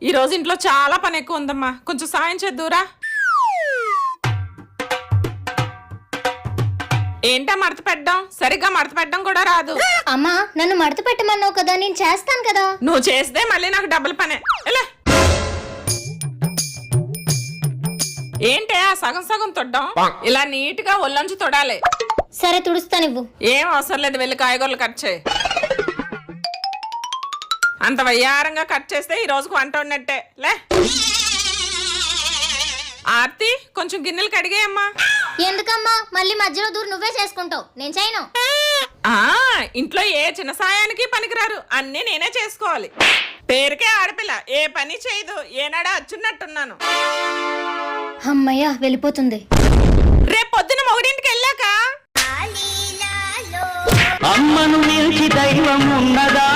ఈ రోజు ఇంట్లో చాలా పని ఎక్కువ ఉందమ్మా, కొంచెం సాయం చేద్దురా. ఏంటా మడత పెట్టడం? సరిగ్గా మడత పెట్టడం కూడా రాదు. అమ్మా నన్ను మడత పెట్టమన్నావు కదా, నేను చేస్తాను కదా. నువ్వు చేస్తే మళ్ళీ నాకు డబుల్ పనే. ఎలా ఏంటే ఆ సగం సగం తొడ్డం? ఇలా నీట్ గా ఒళ్ళొంచి తొడాలి. సరే తుడుస్తా. నువ్వు ఏం అవసరం లేదు, వెళ్ళి కాయగూరలు కట్ చేయి. అంత వయ్యారంగా కట్ చేస్తే ఈ రోజుకు వంట ఉన్నట్టే. లే ఆర్తి, కొంచెం గిన్నెలు కడిగేయమ్మా. ఎందుకమ్మా మళ్ళీ మధ్యలో దూరం నువ్వే చేసుకుంటావు, నేను చేయను. ఇంట్లో ఏ చిన్న సాయానికి పనికిరారు, అన్నీ నేనే చేసుకోవాలి. పేరుకే ఆడపిల్ల, ఏ పని చేయదు. ఏనాడా అచ్చున్నట్టున్నాను. అమ్మయ్య వెళ్ళిపోతుంది. రేపు పొద్దున మొగుడింటికి వెళ్ళాక అమ్మను మించి దైవం ఉన్నదా?